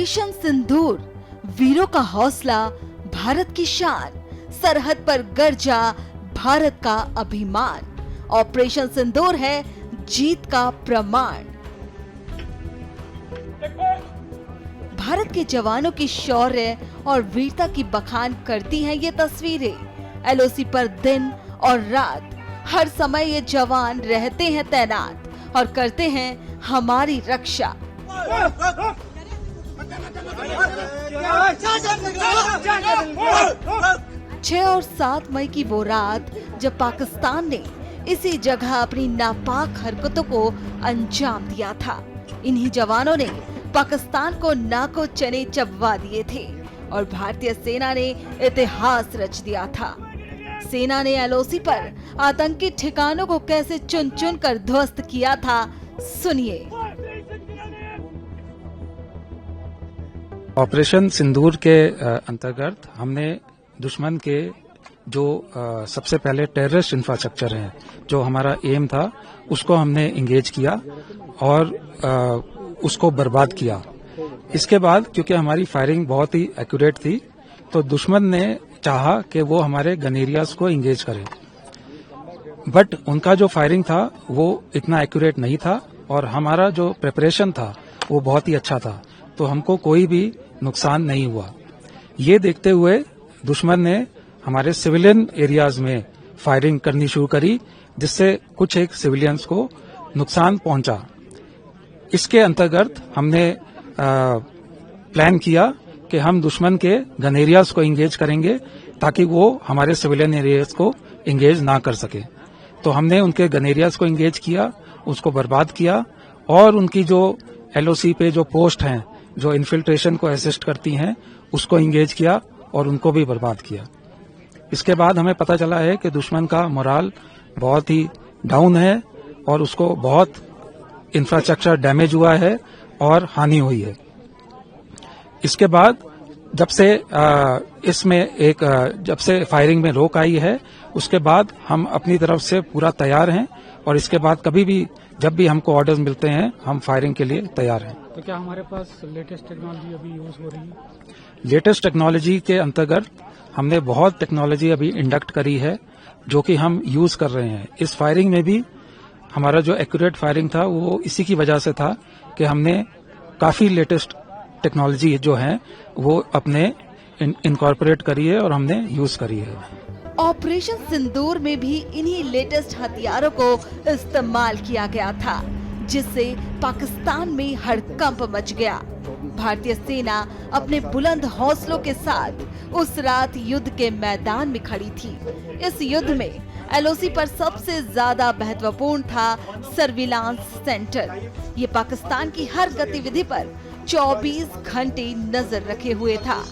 Operation सिंदूर, वीरों का हौसला, भारत की शान, सरहद पर गरजा भारत का अभिमान। ऑपरेशन सिंदूर है जीत का प्रमाण। भारत के जवानों की शौर्य और वीरता की बखान करती हैं ये तस्वीरें। एलओसी पर दिन और रात हर समय ये जवान रहते हैं तैनात और करते हैं हमारी रक्षा। 6 और 7 मई की वो रात जब पाकिस्तान ने इसी जगह अपनी नापाक हरकतों को अंजाम दिया था। इन्हीं जवानों ने पाकिस्तान को नाको चने चबवा दिए थे और भारतीय सेना ने इतिहास रच दिया था। सेना ने एलओसी पर आतंकी ठिकानों को कैसे चुन चुन कर ध्वस्त किया था, सुनिए। ऑपरेशन सिंदूर के अंतर्गत हमने दुश्मन के जो सबसे पहले टेररिस्ट इंफ्रास्ट्रक्चर है, जो हमारा एम था, उसको हमने इंगेज किया और उसको बर्बाद किया। इसके बाद क्योंकि हमारी फायरिंग बहुत ही एक्यूरेट थी, तो दुश्मन ने चाहा कि वो हमारे गन एरियाज को इंगेज करे, बट उनका जो फायरिंग था वो इतना एक्यूरेट नहीं था और हमारा जो प्रिपरेशन था वो बहुत ही अच्छा था, तो हमको कोई भी नुकसान नहीं हुआ। ये देखते हुए दुश्मन ने हमारे सिविलियन एरियाज में फायरिंग करनी शुरू करी, जिससे कुछ एक सिविलियंस को नुकसान पहुंचा। इसके अंतर्गत हमने प्लान किया कि हम दुश्मन के गन एरियाज को इंगेज करेंगे ताकि वो हमारे सिविलियन एरियाज को इंगेज ना कर सके। तो हमने उनके गन एरियाज को इंगेज किया, उसको बर्बाद किया और उनकी जो एलओसी पे जो पोस्ट हैं जो इन्फिल्ट्रेशन को असिस्ट करती हैं उसको इंगेज किया और उनको भी बर्बाद किया। इसके बाद हमें पता चला है कि दुश्मन का मोराल बहुत ही डाउन है और उसको बहुत इंफ्रास्ट्रक्चर डैमेज हुआ है और हानि हुई है। इसके बाद जब से फायरिंग में रोक आई है, उसके बाद हम अपनी तरफ से पूरा तैयार हैं और इसके बाद कभी भी जब भी हमको ऑर्डर्स मिलते हैं हम फायरिंग के लिए तैयार हैं। तो क्या हमारे पास लेटेस्ट टेक्नोलॉजी अभी यूज हो रही है? लेटेस्ट टेक्नोलॉजी के अंतर्गत हमने बहुत टेक्नोलॉजी अभी इंडक्ट करी है जो कि हम यूज कर रहे हैं। इस फायरिंग में भी हमारा जो एक्यूरेट फायरिंग था वो इसी की वजह से था कि हमने काफी लेटेस्ट टेक्नोलॉजी जो है वो अपने इनकॉर्पोरेट करी है और हमने यूज करी है। ऑपरेशन सिंदूर में भी इन्हीं लेटेस्ट हथियारों को इस्तेमाल किया गया था, जिससे पाकिस्तान में हड़कंप मच गया। भारतीय सेना अपने बुलंद हौसलों के साथ उस रात युद्ध के मैदान में खड़ी थी। इस युद्ध में एलओसी पर सबसे ज्यादा महत्वपूर्ण था सर्विलांस सेंटर। ये पाकिस्तान की हर गतिविधि पर 24 घंटे नजर रखे हुए था।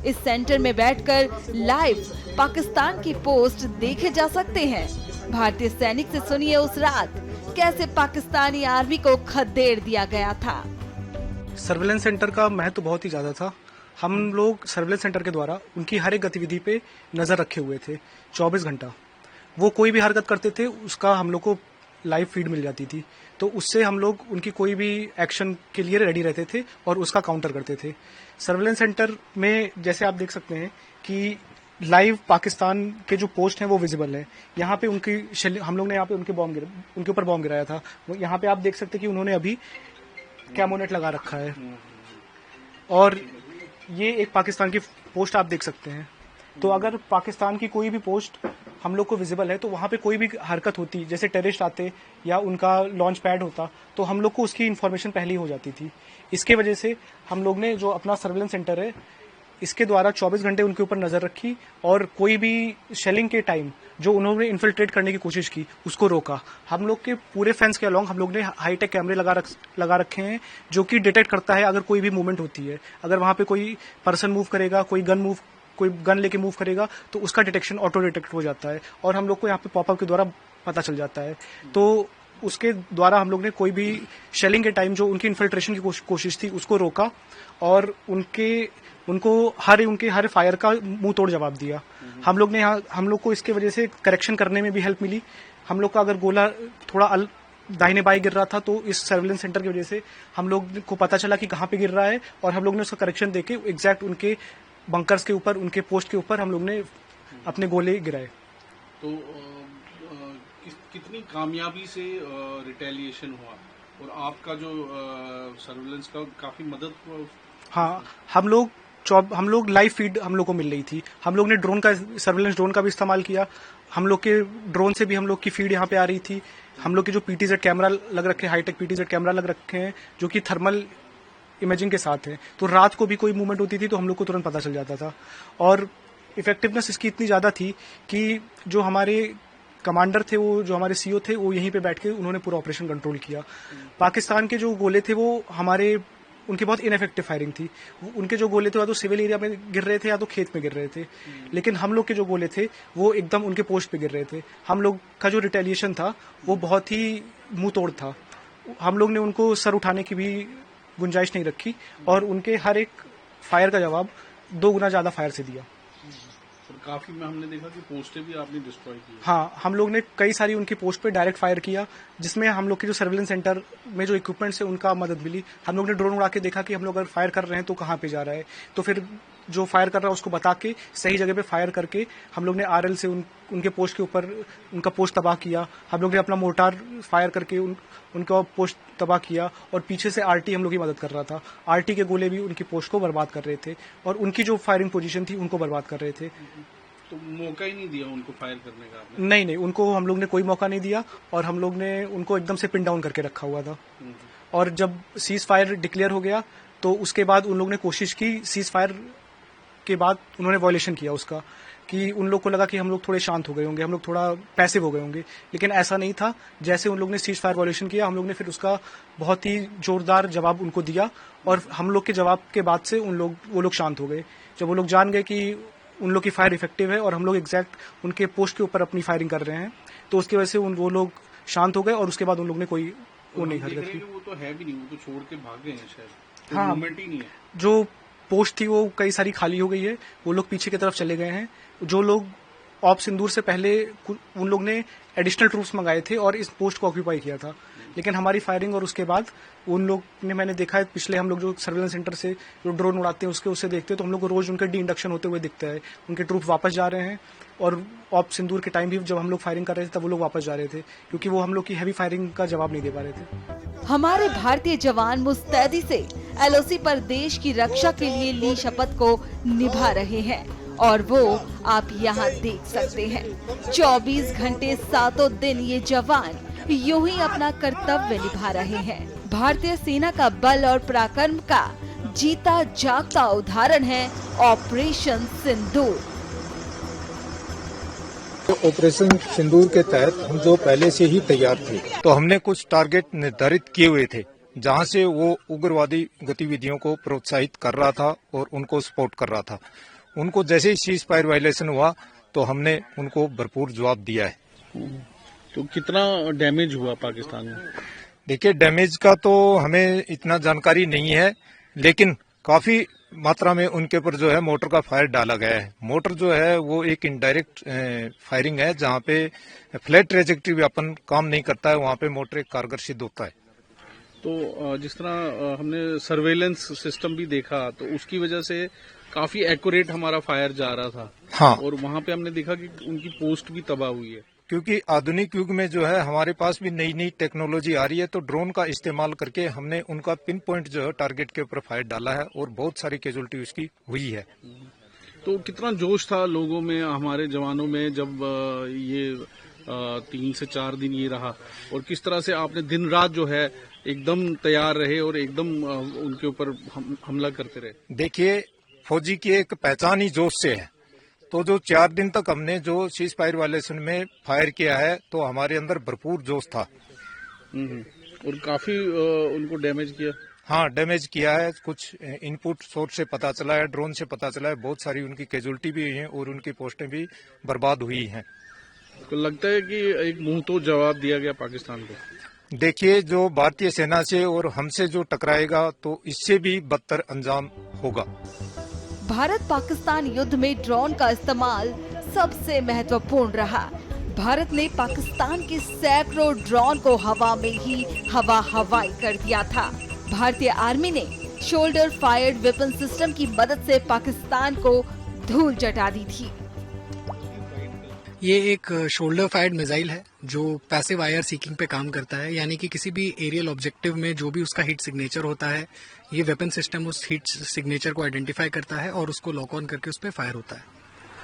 इस सेंटर में बैठकर लाइव पाकिस्तान की पोस्ट देखे जा सकते हैं। भारतीय सैनिक से सुनिए उस रात कैसे पाकिस्तानी आर्मी को खदेड़ दिया गया था। सर्विलेंस सेंटर का महत्व बहुत ही ज्यादा था। हम लोग सर्विलेंस सेंटर के द्वारा उनकी हर एक गतिविधि पे नजर रखे हुए थे 24 घंटा। वो कोई भी हरकत करते थे उसका हम लोग को लाइव फीड मिल जाती थी, तो उससे हम लोग उनकी कोई भी एक्शन के लिए रेडी रहते थे और उसका काउंटर करते थे। सर्विलेंस सेंटर में जैसे आप देख सकते हैं कि लाइव पाकिस्तान के जो पोस्ट हैं वो विजिबल है। यहाँ पे हम लोग ने यहाँ पे उनके ऊपर बॉम्ब गिराया था। यहाँ पे आप देख सकते हैं कि उन्होंने अभी कैमोनेट लगा रखा है और ये एक पाकिस्तान की पोस्ट आप देख सकते हैं। तो अगर पाकिस्तान की कोई भी पोस्ट हम लोग को विजिबल है तो वहां पे कोई भी हरकत होती, जैसे टेररिस्ट आते या उनका लॉन्च पैड होता, तो हम लोग को उसकी इन्फॉर्मेशन पहले ही हो जाती थी। इसके वजह से हम लोग ने जो अपना सर्विलेंस सेंटर है इसके द्वारा 24 घंटे उनके ऊपर नजर रखी और कोई भी शेलिंग के टाइम जो उन्होंने इन्फिल्ट्रेट करने की कोशिश की उसको रोका। हम लोग के पूरे फेंस के अलोंग हम लोग ने हाईटेक कैमरे लगा रखे हैं जो कि डिटेक्ट करता है अगर कोई भी मूवमेंट होती है। अगर वहां पे कोई पर्सन मूव करेगा, कोई गन लेके मूव करेगा तो उसका डिटेक्शन ऑटो डिटेक्ट हो जाता है और हम लोग को यहाँ पे पॉपअप के द्वारा पता चल जाता है। तो उसके द्वारा हम लोग ने कोई भी शेलिंग के टाइम जो उनकी इन्फिल्ट्रेशन की कोशिश थी उसको रोका और उनके हर फायर का मुंह तोड़ जवाब दिया। हम लोग को इसके वजह से करेक्शन करने में भी हेल्प मिली। हम लोग का अगर गोला थोड़ा दाहिने बाएं गिर रहा था, तो इस सर्विलेंस सेंटर की वजह से हम लोग को पता चला कि कहाँ पे गिर रहा है, और हम लोग ने उसका करेक्शन देके एग्जैक्ट उनके बंकर्स के ऊपर, उनके पोस्ट के ऊपर हम लोग ने अपने गोले गिराए। तो कितनी कामयाबी से रिटेलिएशन हुआ, और आपका जो सर्विलेंस का काफी मदद हुआ? हाँ, हम लोग लाइव फीड हम लोग को मिल रही थी। हम लोग ने सर्विलेंस ड्रोन का भी इस्तेमाल किया। हम लोग के ड्रोन से भी हम लोग की फीड यहाँ पे आ रही थी। हम लोग के जो पीटीजेड कैमरा लग रखे हैं, हाईटेक पीटीजेड कैमरा लग रखे हैं, जो कि थर्मल इमेजिंग के साथ है, तो रात को भी कोई मूवमेंट होती थी तो हम लोग को तुरंत पता चल जाता था। और इफेक्टिवनेस इसकी इतनी ज्यादा थी कि जो हमारे कमांडर थे, वो जो हमारे सीओ थे, वो यहीं पे बैठ के उन्होंने पूरा ऑपरेशन कंट्रोल किया। पाकिस्तान के जो गोले थे वो उनकी बहुत इनफेक्टिव फायरिंग थी। उनके जो गोले थे या तो सिविल एरिया में गिर रहे थे या तो खेत में गिर रहे थे, लेकिन हम लोग के जो गोले थे वो एकदम उनके पोस्ट पे गिर रहे थे। हम लोग का जो रिटेलिएशन था वो बहुत ही मुंह तोड़ था। हम लोग ने उनको सर उठाने की भी गुंजाइश नहीं रखी, और उनके हर एक फायर का जवाब 2 गुना ज्यादा फायर से दिया। काफी में हमने देखा कि पोस्टें भी आपने डिस्ट्रॉय की। हाँ, हम लोग ने कई सारी उनकी पोस्ट पे डायरेक्ट फायर किया, जिसमें हम लोग के जो सर्विलेंस सेंटर में जो इक्विपमेंट्स है उनका मदद मिली। हम लोग ने ड्रोन उड़ा के देखा कि हम लोग अगर फायर कर रहे हैं तो कहाँ पे जा रहा है, तो फिर जो फायर कर रहा है उसको बता के सही जगह पे फायर करके हम लोग ने आरएल से उनके पोस्ट के ऊपर उनका पोस्ट तबाह किया। हम लोग ने अपना मोर्टार फायर करके उनका पोस्ट तबाह किया, और पीछे से आरटी हम लोग की मदद कर रहा था। आरटी के गोले भी उनकी पोस्ट को बर्बाद कर रहे थे, और उनकी जो फायरिंग पोजीशन थी उनको बर्बाद कर रहे थे। तो मौका ही नहीं दिया उनको फायर करने का आपने? नहीं, उनको हम लोग ने कोई मौका नहीं दिया, और हम लोग ने उनको एकदम से पिन डाउन करके रखा हुआ था। और जब सीज फायर डिक्लेयर हो गया तो उसके बाद उन लोग ने कोशिश की, सीज फायर के बाद उन्होंने वॉयलेशन किया उसका, कि उन लोग को लगा कि हम लोग थोड़े शांत हो गए होंगे, हम लोग थोड़ा पैसिव हो गए होंगे, लेकिन ऐसा नहीं था। जैसे उन लोग ने सीज फायर वॉयलेशन किया, हम लोग ने फिर उसका बहुत ही जोरदार जवाब उनको दिया, और हम लोग के जवाब के बाद से वो लोग शांत हो गए। जब वो लोग जान गए कि उन लोग की फायर इफेक्टिव है और हम लोग एग्जैक्ट उनके पोस्ट के ऊपर अपनी फायरिंग कर रहे हैं, तो उसकी वजह से वो लोग शांत हो गए, और उसके बाद उन लोग ने कोई वो नहीं हरकत की। वो तो है भी नहीं, वो तो छोड़ के भाग गए हैं शायद। हाँ, मूवमेंट ही नहीं है। जो पोस्ट थी वो कई सारी खाली हो गई है, वो लोग पीछे की तरफ चले गए हैं। जो लोग ऑप सिंदूर से पहले उन लोग ने एडिशनल ट्रूप्स मंगाए थे और इस पोस्ट को ऑक्यूपाई किया था, लेकिन हमारी फायरिंग और उसके बाद उन लोग ने, मैंने देखा है पिछले हम लोग जो सर्विलेंस सेंटर से जो ड्रोन उड़ाते हैं उससे देखते हैं, तो हम लोग को रोज उनके डी इंडक्शन होते हुए दिखता है। उनके ट्रूप वापस जा रहे हैं, और ऑप सिंदूर के टाइम भी जब हम लोग फायरिंग कर रहे थे तब वो लोग वापस जा रहे थे, क्योंकि वो हम लोग की हैवी फायरिंग का जवाब नहीं दे पा रहे थे। हमारे भारतीय जवान मुस्तैदी से एलओसी पर देश की रक्षा के लिए ली शपथ को निभा रहे हैं, और वो आप यहाँ देख सकते हैं। 24 घंटे 7 दिन ये जवान यूं ही अपना कर्तव्य निभा रहे हैं। भारतीय सेना का बल और पराक्रम का जीता जागता उदाहरण है ऑपरेशन सिंदूर। ऑपरेशन सिंदूर के तहत हम जो पहले से ही तैयार थे, तो हमने कुछ टारगेट निर्धारित किए हुए थे जहां से वो उग्रवादी गतिविधियों को प्रोत्साहित कर रहा था और उनको सपोर्ट कर रहा था। उनको जैसे ही सीज फायर वायलेशन हुआ तो हमने उनको भरपूर जवाब दिया है। तो कितना डैमेज हुआ पाकिस्तान में? देखिए, डैमेज का तो हमें इतना जानकारी नहीं है, लेकिन काफी मात्रा में उनके ऊपर जो है मोटर का फायर डाला गया है। मोटर जो है वो एक इनडायरेक्ट फायरिंग है, जहाँ पे फ्लैट ट्रेजेक्टरी व्यापन काम नहीं करता है, वहाँ पे मोटर एक कारगर सिद्ध होता है। तो जिस तरह हमने सर्वेलेंस सिस्टम भी देखा, तो उसकी वजह से काफी एक्यूरेट हमारा फायर जा रहा था। हाँ, और वहाँ पे हमने देखा कि उनकी पोस्ट भी तबाह हुई है। क्योंकि आधुनिक युग में जो है हमारे पास भी नई नई टेक्नोलॉजी आ रही है, तो ड्रोन का इस्तेमाल करके हमने उनका पिन पॉइंट जो है टारगेट के ऊपर फायर डाला है, और बहुत सारी कैजुअलिटी उसकी हुई है। तो कितना जोश था लोगों में, हमारे जवानों में, जब ये 3 से 4 दिन ये रहा, और किस तरह से आपने दिन रात जो है एकदम तैयार रहे और एकदम उनके ऊपर हमला करते रहे? देखिए, फौजी की एक पहचान ही जोश से है। तो जो 4 दिन तक हमने जो सीज फायर वायलेशन में फायर किया है, तो हमारे अंदर भरपूर जोश था। और काफी उनको डैमेज किया? हाँ, डैमेज किया है। कुछ इनपुट सोर्स से पता चला है, ड्रोन से पता चला है, बहुत सारी उनकी कैजुअलिटी भी हुई है और उनकी पोस्टें भी बर्बाद हुई हैं। तो लगता है कि एक मुंह तो जवाब दिया गया पाकिस्तान को। देखिए, जो भारतीय सेना से और हमसे जो टकराएगा तो इससे भी बदतर अंजाम होगा। भारत पाकिस्तान युद्ध में ड्रोन का इस्तेमाल सबसे महत्वपूर्ण रहा। भारत ने पाकिस्तान के सैकड़ों ड्रोन को हवा में ही हवाई कर दिया था। भारतीय आर्मी ने शोल्डर फायर्ड वेपन सिस्टम की मदद से पाकिस्तान को धूल चटा दी थी। ये एक शोल्डर फायर्ड मिसाइल है जो पैसिव आईआर सीकिंग पे काम करता है, यानी कि किसी भी एरियल ऑब्जेक्टिव में जो भी उसका हीट सिग्नेचर होता है, ये वेपन सिस्टम उस हीट सिग्नेचर को आइडेंटिफाई करता है और उसको लॉक ऑन करके उस पर फायर होता है।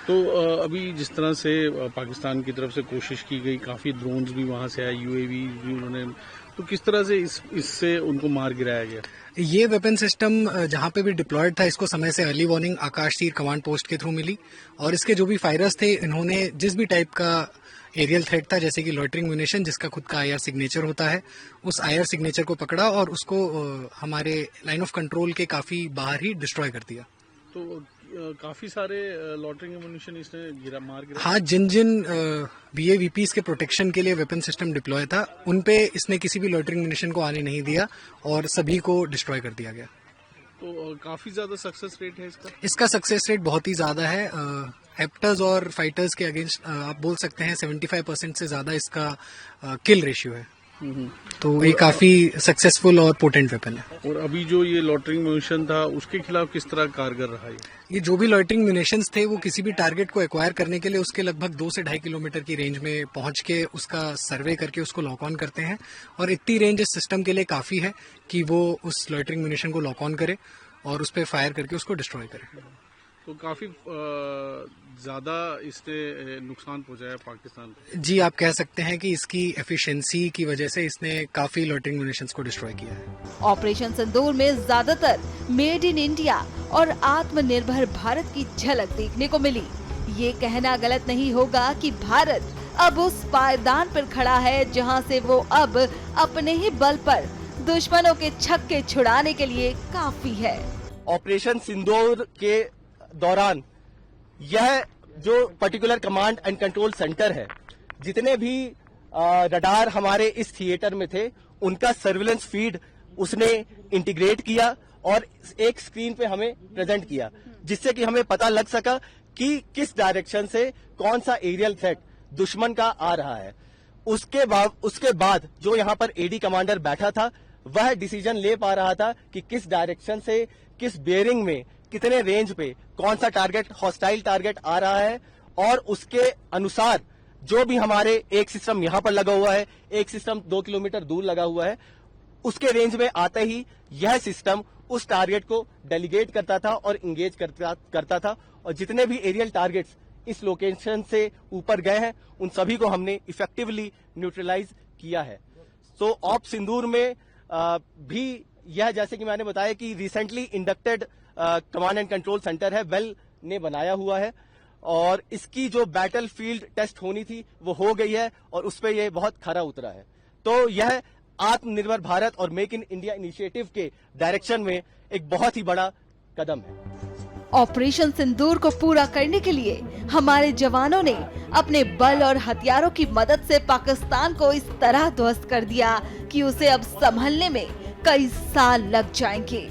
तो अभी जिस तरह से पाकिस्तान की तरफ से कोशिश की गई, काफी ड्रोन्स भी वहां से आए, यूएवी भी उन्होंने, तो किस तरह से इससे उनको मार गिराया गया? ये वेपन सिस्टम जहां पे भी डिप्लॉयड था, इसको समय से अर्ली वार्निंग आकाश तीर कमांड पोस्ट के थ्रू मिली और इसके जो भी फायरर्स थे, इन्होंने जिस भी टाइप का एरियल थ्रेट था, जैसे कि लॉइटरिंग म्यूनिशन जिसका खुद का आईआर सिग्नेचर होता है, उस आईआर सिग्नेचर को पकड़ा और उसको हमारे लाइन ऑफ कंट्रोल के काफी बाहर ही डिस्ट्रॉय कर दिया। तो काफी सारे लॉटरिंग एमुनिशन इसने मार गिरा। हाँ, जिन वीएवीपीज के प्रोटेक्शन के लिए वेपन सिस्टम डिप्लॉय था, उन पे इसने किसी भी लॉटरिंग म्यूनिशन को आने नहीं दिया और सभी को डिस्ट्रॉय कर दिया गया। तो काफी ज्यादा सक्सेस रेट है इसका सक्सेस रेट बहुत ही ज्यादा है। हेप्टर्स और फाइटर्स के अगेंस्ट आप बोल सकते हैं 75% से ज्यादा इसका किल रेशियो है। तो ये काफी सक्सेसफुल और पोटेंट वेपन है। और अभी जो ये लॉटरिंग म्यूनिशन था, उसके खिलाफ किस तरह कारगर रहा ये जो भी लॉटरिंग म्यूनिशंस थे, वो किसी भी टारगेट को एक्वायर करने के लिए उसके लगभग 2 से 2.5 किलोमीटर की रेंज में पहुंच के उसका सर्वे करके उसको लॉक ऑन करते हैं और इतनी रेंज इस सिस्टम के लिए काफी है कि वो उस लॉटरिंग म्यूनिशन को लॉक ऑन करे और उस पर फायर करके उसको डिस्ट्रॉय करे। तो काफी ज्यादा इसने नुकसान पहुंचाया पाकिस्तान को। जी, आप कह सकते हैं कि इसकी एफिशिएंसी की वजह से इसने काफी लॉटरिंग म्यूनिशंस को डिस्ट्रॉय किया है। ऑपरेशन सिंदूर में ज्यादातर मेड इन इंडिया और आत्मनिर्भर भारत की झलक देखने को मिली। ये कहना गलत नहीं होगा कि भारत अब उस पायदान पर खड़ा है जहां से वो अब अपने ही बल पर दुश्मनों के छक्के छुड़ाने के लिए काफी है। ऑपरेशन सिंदूर के दौरान यह जो particular command and control centre है, जितने भी रडार हमारे इस थिएटर में थे, उनका सर्विलेंस फीड उसने इंटीग्रेट किया और एक स्क्रीन पे हमें प्रेजेंट किया, जिससे कि हमें पता लग सका कि किस डायरेक्शन से कौन सा एरियल थ्रेट दुश्मन का आ रहा है। उसके बाद जो यहाँ पर एडी कमांडर बैठा था, वह डिसीजन ले पा रहा था कि किस डायरेक्शन से, किस बेयरिंग में, कितने रेंज पे कौन सा टारगेट, हॉस्टाइल टारगेट आ रहा है और उसके अनुसार जो भी हमारे एक सिस्टम यहाँ पर लगा हुआ है, एक सिस्टम 2 किलोमीटर दूर लगा हुआ है, उसके रेंज में आते ही यह सिस्टम उस टारगेट को डेलीगेट करता था और इंगेज करता था और जितने भी एरियल टारगेट्स इस लोकेशन से ऊपर गए हैं, उन सभी को हमने इफेक्टिवली न्यूट्रलाइज किया है। सो ऑप सिंदूर में भी यह, जैसे कि मैंने बताया कि recently inducted command and control centre है, वेल ने बनाया हुआ है और इसकी जो बैटल फील्ड टेस्ट होनी थी वो हो गई है और उस पर यह बहुत खरा उतरा है। तो यह आत्मनिर्भर भारत और मेक इन इंडिया इनिशिएटिव के डायरेक्शन में एक बहुत ही बड़ा कदम है। ऑपरेशन सिंदूर को पूरा करने के लिए हमारे जवानों ने अपने बल और हथियारों की मदद से पाकिस्तान को इस तरह ध्वस्त कर दिया कि उसे अब संभलने में कई साल लग जाएंगे।